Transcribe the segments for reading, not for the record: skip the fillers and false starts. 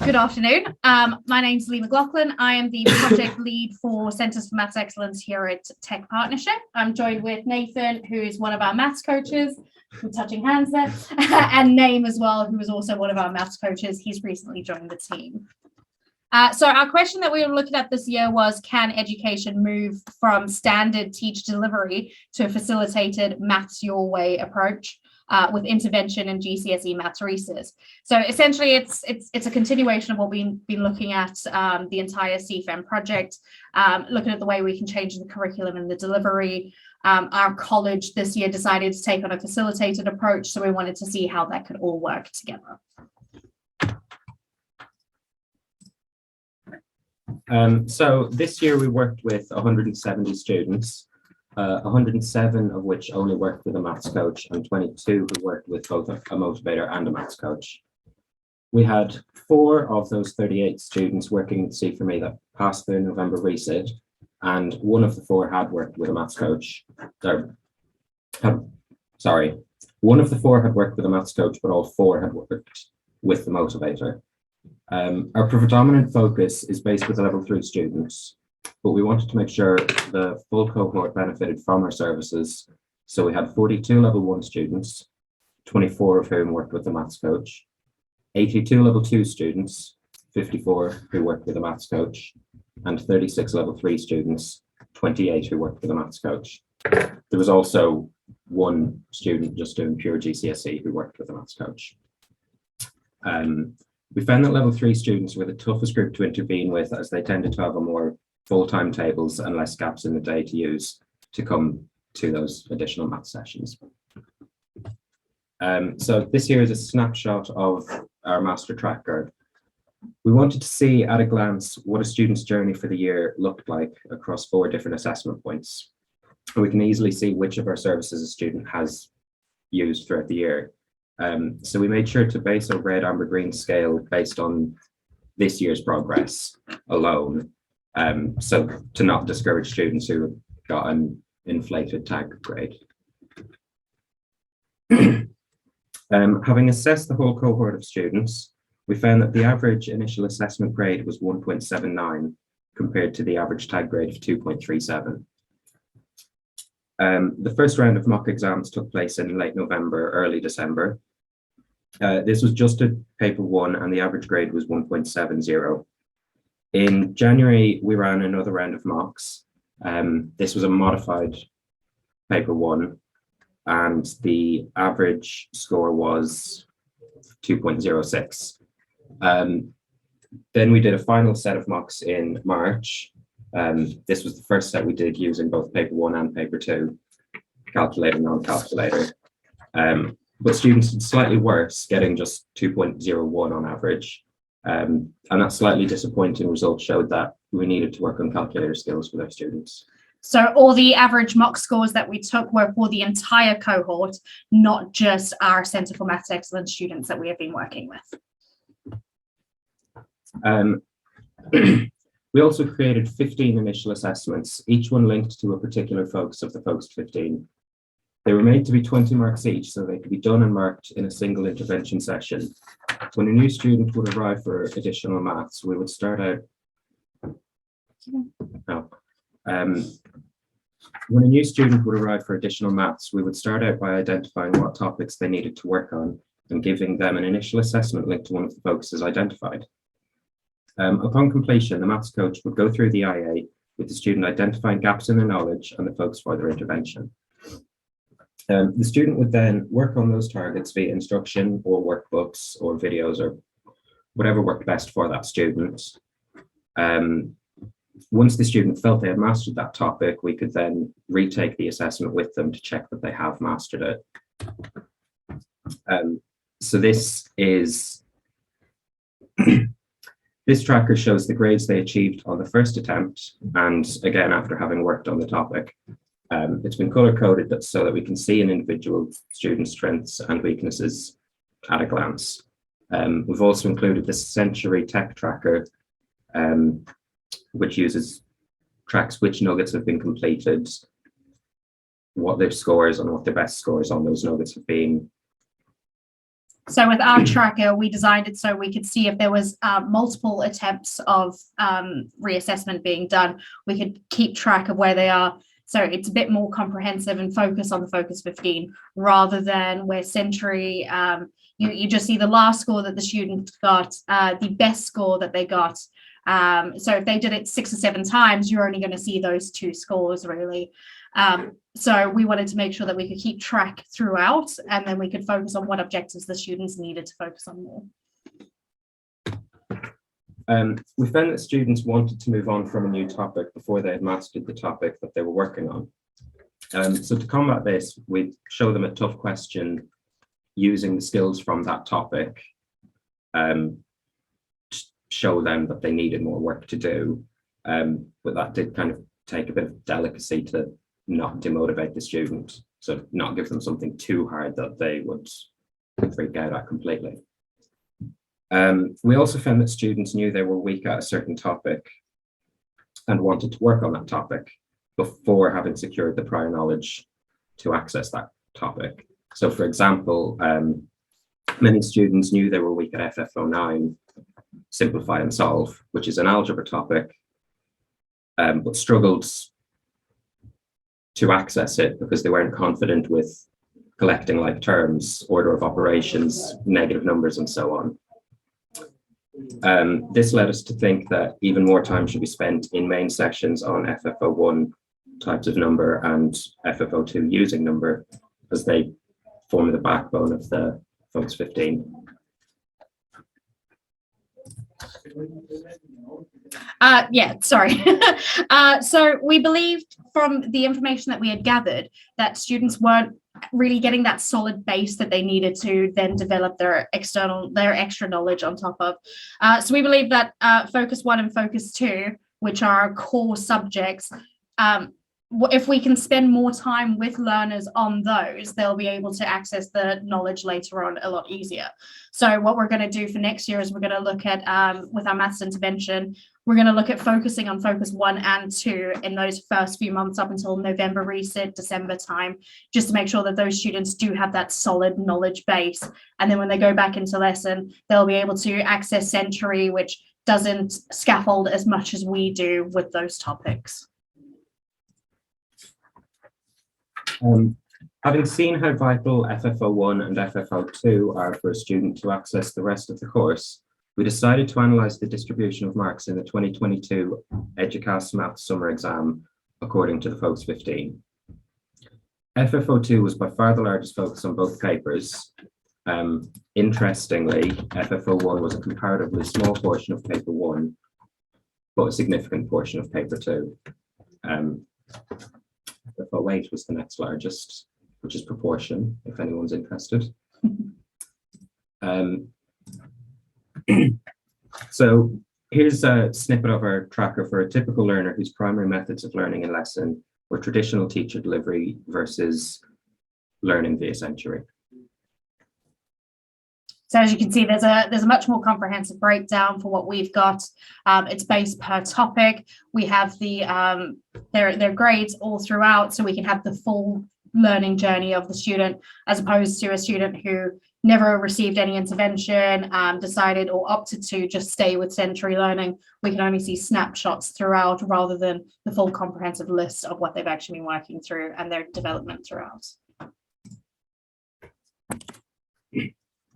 Good afternoon. My name's Lee McLaughlin. I am the project lead for Centres for Maths Excellence here at Tech Partnership. I'm joined with Nathan, who is one of our maths coaches. We're touching hands there. And Naeem as well, who is also one of our maths coaches. He's recently joined the team. So our question that we were looking at this year was, can education move from standard teach delivery to a facilitated maths your way approach? With intervention and GCSE maths resources. So essentially it's a continuation of what we've been looking at the entire CFM project, looking at the way we can change the curriculum and the delivery. Our college this year decided to take on a facilitated approach, so we wanted to see how that could all work together. So this year we worked with 170 students. 107 of which only worked with a maths coach and 22 who worked with both a motivator and a maths coach. We had 4 of those 38 students working with C4Me that passed their November resit, and 1 of the 4 had worked with a maths coach. One of the 4 had worked with a maths coach, but all 4 had worked with the motivator. Our predominant focus is based with the level 3 students, but we wanted to make sure the full cohort benefited from our services. So we had 42 level 1 students, 24 of whom worked with the maths coach, 82 level 2 students, 54 who worked with a maths coach, and 36 level 3 students, 28 who worked with a maths coach. There was also 1 student just doing pure GCSE who worked with a maths coach. We found that level 3 students were the toughest group to intervene with, as they tended to have a more full timetables and less gaps in the day to use to come to those additional math sessions. So this here is a snapshot of our master tracker. We wanted to see at a glance what a student's journey for the year looked like across 4 different assessment points. We can easily see which of our services a student has used throughout the year. So we made sure to base our red, amber, green scale based on this year's progress alone. So to not discourage students who got an inflated tag grade. Having assessed the whole cohort of students, we found that the average initial assessment grade was 1.79 compared to the average tag grade of 2.37. The first round of mock exams took place in late November, early December. This was just a paper 1 and the average grade was 1.70. In January, we ran another round of mocks. This was a modified paper 1, and the average score was 2.06. Then we did a final set of mocks in March. This was the first set we did using both paper 1 and paper 2, calculator, non-calculator. But students did slightly worse, getting just 2.01 on average. And that slightly disappointing result showed that we needed to work on calculator skills with our students. So all the average mock scores that we took were for the entire cohort, not just our Centre for Maths Excellence students that we have been working with. We also created 15 initial assessments, each one linked to a particular focus of the focused 15. They were made to be 20 marks each, so they could be done and marked in a single intervention session. When a new student would arrive for additional maths, we would start out. When a new student would arrive for additional maths, we would start out by identifying what topics they needed to work on and giving them an initial assessment linked to one of the focuses identified. Upon completion, the maths coach would go through the IA with the student identifying gaps in their knowledge and the focus for their intervention. The student would then work on those targets via instruction or workbooks or videos or whatever worked best for that student. Once the student felt they had mastered that topic, we could then retake the assessment with them to check that they have mastered it. So this is, this tracker shows the grades they achieved on the first attempt, and again, after having worked on the topic. It's been color-coded so that we can see an individual student's strengths and weaknesses at a glance. We've also included the Century Tech Tracker, which tracks which nuggets have been completed, what their scores and what their best scores on those nuggets have been. So with our tracker, we designed it so we could see if there was multiple attempts of reassessment being done. We could keep track of where they are. So it's a bit more comprehensive and focus on the Focus 15 rather than where Century, you just see the last score that the student got, the best score that they got. So if they did it 6 or 7 times, you're only going to see those 2 scores really. So we wanted to make sure that we could keep track throughout, and then we could focus on what objectives the students needed to focus on more. We found that students wanted to move on from a new topic before they had mastered the topic that they were working on. So to combat this, we show them a tough question using the skills from that topic, show them that they needed more work to do. But that did kind of take a bit of delicacy to not demotivate the student, so not give them something too hard that they would freak out at completely. We also found that students knew they were weak at a certain topic and wanted to work on that topic before having secured the prior knowledge to access that topic. So for example, many students knew they were weak at FF09, Simplify and Solve, which is an algebra topic, but struggled to access it because they weren't confident with collecting like terms, order of operations, negative numbers, and so on. This led us to think that even more time should be spent in main sections on FF01 types of number and FF02 using number, as they form the backbone of the Focus 15. So we believed from the information that we had gathered that students weren't really getting that solid base that they needed to then develop their extra knowledge on top of. So we believe that Focus 1 and Focus 2, which are our core subjects, if we can spend more time with learners on those, they'll be able to access the knowledge later on a lot easier. So what we're going to do for next year is we're going to look at, with our maths intervention, we're going to look at focusing on Focus 1 and 2 in those first few months up until November reset, December time, just to make sure that those students do have that solid knowledge base. And then when they go back into lesson, they'll be able to access Century, which doesn't scaffold as much as we do with those topics. Having seen how vital FF01 and FF02 are for a student to access the rest of the course, we decided to analyse the distribution of marks in the 2022 EDUCAS Maths Summer Exam according to the Focus 15. FF02 was by far the largest focus on both papers. Interestingly, FF01 was a comparatively small portion of paper 1, but a significant portion of paper 2. FF08 was the next largest, which is proportion, if anyone's interested. So here's a snippet of our tracker for a typical learner whose primary methods of learning a lesson were traditional teacher delivery versus learning via Century. So as you can see, there's a much more comprehensive breakdown for what we've got. It's based per topic. We have the their grades all throughout, so we can have the full learning journey of the student, as opposed to a student who never received any intervention, decided or opted to just stay with Century Learning. We can only see snapshots throughout rather than the full comprehensive list of what they've actually been working through and their development throughout.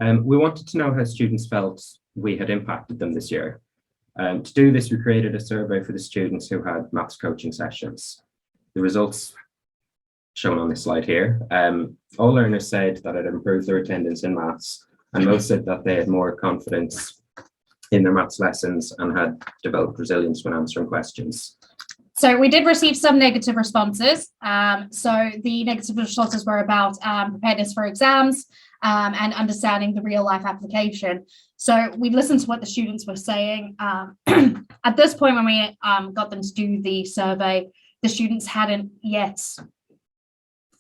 We wanted to know how students felt we had impacted them this year. To do this, we created a survey for the students who had maths coaching sessions. The results shown on this slide here. All learners said that it improved their attendance in maths, and most said that they had more confidence in their maths lessons and had developed resilience when answering questions. So we did receive some negative responses. So the negative responses were about preparedness for exams, and understanding the real life application. So we listened to what the students were saying. At this point, when we got them to do the survey, the students hadn't yet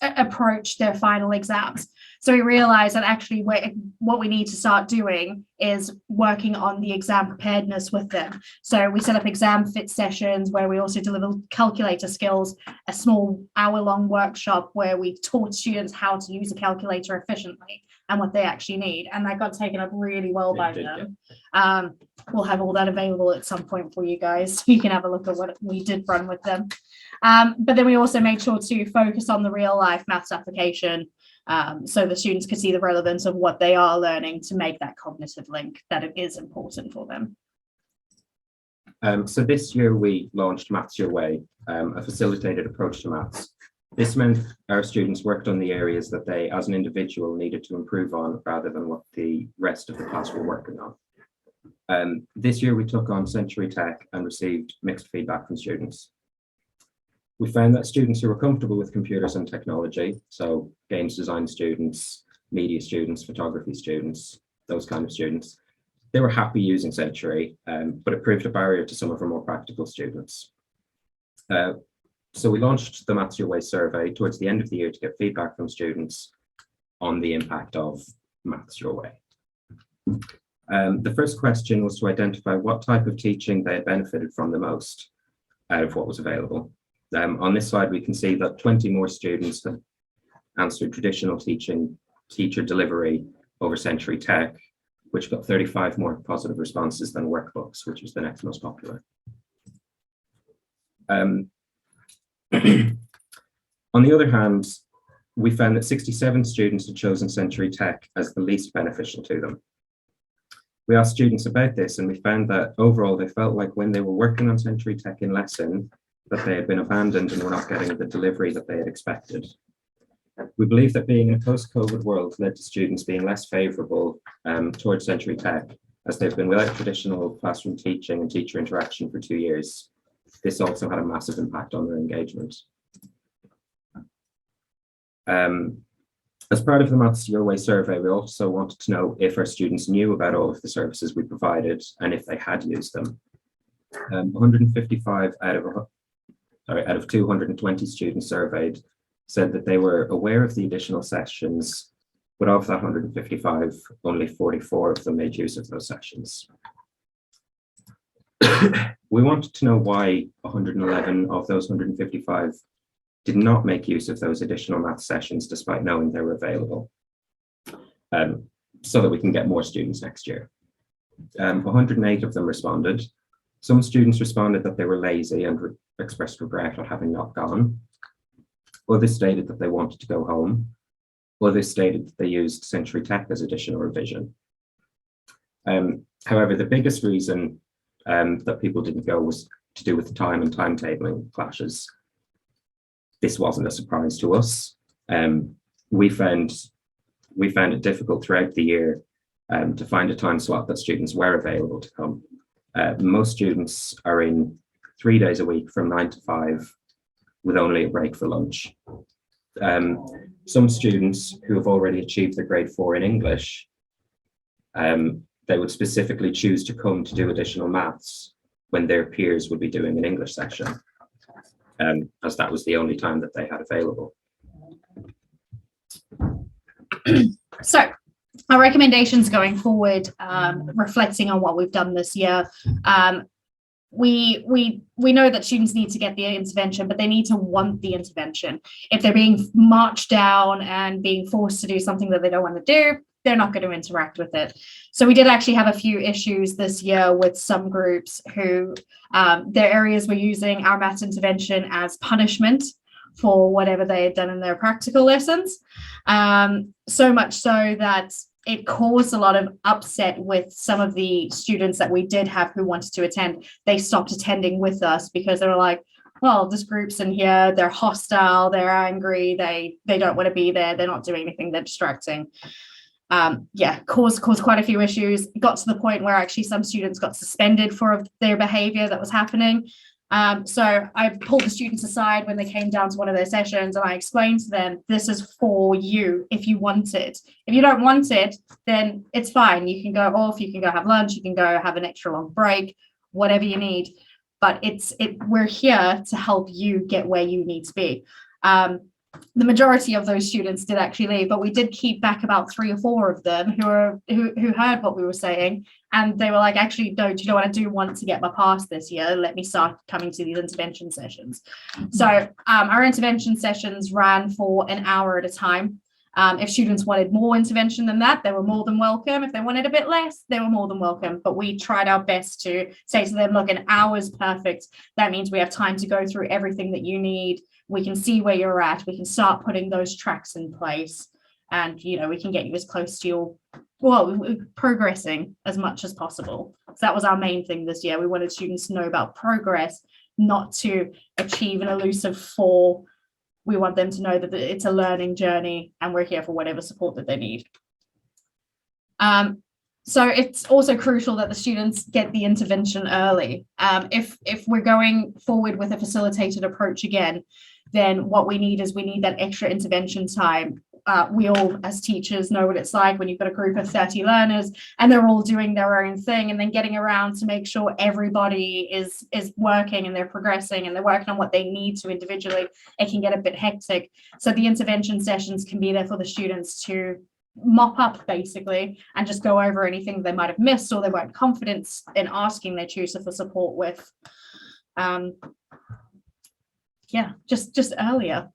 approached their final exams. So we realized that actually what we need to start doing is working on the exam preparedness with them. So we set up exam fit sessions where we also deliver calculator skills, a small hour-long workshop where we taught students how to use a calculator efficiently. and what they actually need. And that got taken up really well by It did, them. We'll have all that available at some point for you guys, so you can have a look at what we did run with them. But then we also made sure to focus on the real life maths application, so the students could see the relevance of what they are learning to make that cognitive link that it is important for them. So this year we launched Maths Your Way, a facilitated approach to maths. This meant our students worked on the areas that they as an individual needed to improve on rather than what the rest of the class were working on. This year we took on Century Tech and received mixed feedback from students. We found that students who were comfortable with computers and technology, so games design students, media students, photography students, those kind of students, they were happy using Century, but it proved a barrier to some of our more practical students. So we launched the Maths Your Way survey towards the end of the year to get feedback from students on the impact of Maths Your Way. The first question was to identify what type of teaching they had benefited from the most out of what was available. On this slide, we can see that 20 more students had answered traditional teacher delivery over Century Tech, which got 35 more positive responses than workbooks, which was the next most popular. On the other hand, we found that 67 students had chosen Century Tech as the least beneficial to them. We asked students about this, and we found that overall they felt like when they were working on Century Tech in lesson, that they had been abandoned and were not getting the delivery that they had expected. We believe that being in a post-COVID world led to students being less favourable towards Century Tech, as they've been without traditional classroom teaching and teacher interaction for 2 years. This also had a massive impact on their engagement. As part of the Maths Your Way survey, we also wanted to know if our students knew about all of the services we provided and if they had used them. 155 out of 220 students surveyed said that they were aware of the additional sessions, but of that 155, only 44 of them made use of those sessions. We wanted to know why 111 of those 155 did not make use of those additional math sessions despite knowing they were available, so that we can get more students next year. 108 of them responded. Some students responded that they were lazy and expressed regret at having not gone. Others stated that they wanted to go home. Others stated that they used Century Tech as additional revision. However, the biggest reason that people didn't go was to do with the time and timetabling clashes. This wasn't a surprise to us. We found it difficult throughout the year to find a time slot that students were available to come. Most students are in 3 days a week from 9 to 5 with only a break for lunch. Some students who have already achieved their grade 4 in English, they would specifically choose to come to do additional maths when their peers would be doing an English section, as that was the only time that they had available. So our recommendations going forward, reflecting on what we've done this year, we know that students need to get the intervention, but they need to want the intervention. If they're being marched down and being forced to do something that they don't want to do, they're not going to interact with it. So we did actually have a few issues this year with some groups who their areas were using our maths intervention as punishment for whatever they had done in their practical lessons. So much so that it caused a lot of upset with some of the students that we did have who wanted to attend. They stopped attending with us because they were like, well, this group's in here, they're hostile, they're angry, they don't want to be there, they're not doing anything, they're distracting. Caused quite a few issues. It got to the point where actually some students got suspended for their behavior that was happening. So I pulled the students aside when they came down to one of their sessions and I explained to them, this is for you if you want it. If you don't want it, then it's fine. You can go off, you can go have lunch, you can go have an extra long break, whatever you need. But we're here to help you get where you need to be. The majority of those students did actually leave, but we did keep back about 3 or 4 of them who heard what we were saying, and they were like, actually, no, do you know what, I do want to get my pass this year, let me start coming to these intervention sessions. So our intervention sessions ran for an hour at a time. If students wanted more intervention than that, they were more than welcome. If they wanted a bit less, they were more than welcome. But we tried our best to say to them, look, an hour is perfect. That means we have time to go through everything that you need. We can see where you're at. We can start putting those tracks in place. And, you know, we can get you as close to your, well, progressing as much as possible. So that was our main thing this year. We wanted students to know about progress, not to achieve an elusive 4. We want them to know that it's a learning journey and we're here for whatever support that they need. So it's also crucial that the students get the intervention early. If we're going forward with a facilitated approach again, then what we need is that extra intervention time. We all as teachers know what it's like when you've got a group of 30 learners and they're all doing their own thing, and then getting around to make sure everybody is working and they're progressing and they're working on what they need to individually. It can get a bit hectic. So the intervention sessions can be there for the students to mop up basically and just go over anything they might have missed or they weren't confident in asking their tutor for support with. Yeah, just earlier.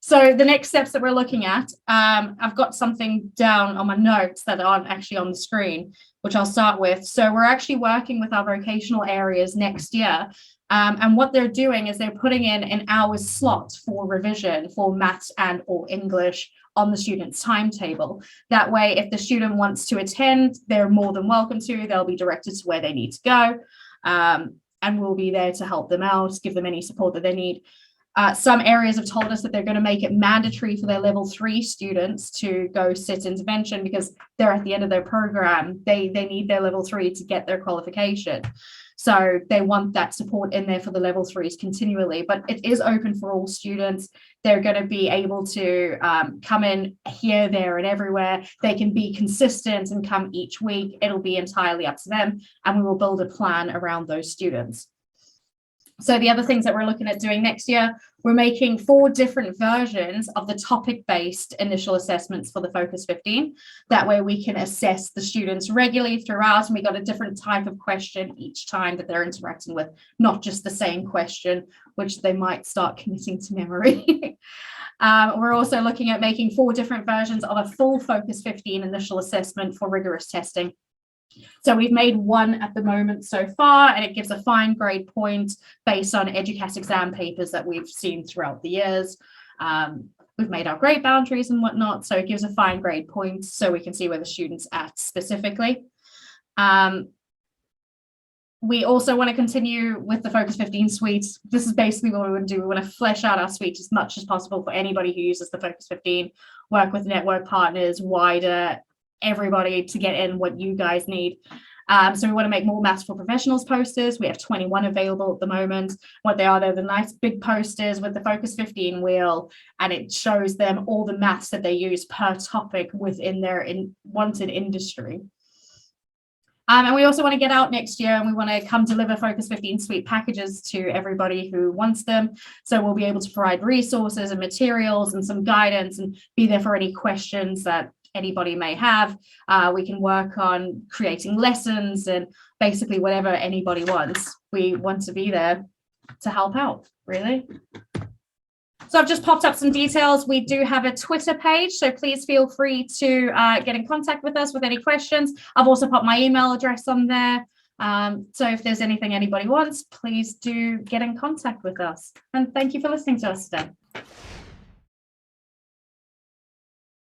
So the next steps that we're looking at, I've got something down on my notes that aren't actually on the screen, which I'll start with. So we're actually working with our vocational areas next year. And what they're doing is they're putting in an hour's slot for revision for maths and or English on the student's timetable. That way, if the student wants to attend, they're more than welcome to. They'll be directed to where they need to go. And we'll be there to help them out, give them any support that they need. Some areas have told us that they're going to make it mandatory for their level 3 students to go sit intervention because they're at the end of their program. They need their level 3 to get their qualification. So they want that support in there for the level 3s continually, but it is open for all students. They're going to be able to come in here, there, and everywhere. They can be consistent and come each week. It'll be entirely up to them, and we will build a plan around those students. So the other things that we're looking at doing next year, we're making 4 different versions of the topic-based initial assessments for the Focus 15. That way we can assess the students regularly throughout, and we got a different type of question each time that they're interacting with, not just the same question, which they might start committing to memory. We're also looking at making 4 different versions of a full Focus 15 initial assessment for rigorous testing. So we've made 1 at the moment so far, and it gives a fine grade point based on EDUCAT exam papers that we've seen throughout the years. We've made our grade boundaries and whatnot, so it gives a fine grade point so we can see where the student's at specifically. We also want to continue with the Focus 15 suite. This is basically what we want to do. We want to flesh out our suite as much as possible for anybody who uses the Focus 15, work with network partners, wider, everybody to get in what you guys need. So we want to make more Maths for Professionals posters. We have 21 available at the moment. What they are, they're the nice big posters with the Focus 15 wheel, and it shows them all the maths that they use per topic within their wanted industry. And we also want to get out next year, and we want to come deliver Focus 15 suite packages to everybody who wants them. So we'll be able to provide resources and materials and some guidance and be there for any questions that anybody may have. We can work on creating lessons and basically whatever anybody wants. We want to be there to help out, really. So I've just popped up some details. We do have a Twitter page, so please feel free to get in contact with us with any questions. I've also put my email address on there. So if there's anything anybody wants, please do get in contact with us. And thank you for listening to us today.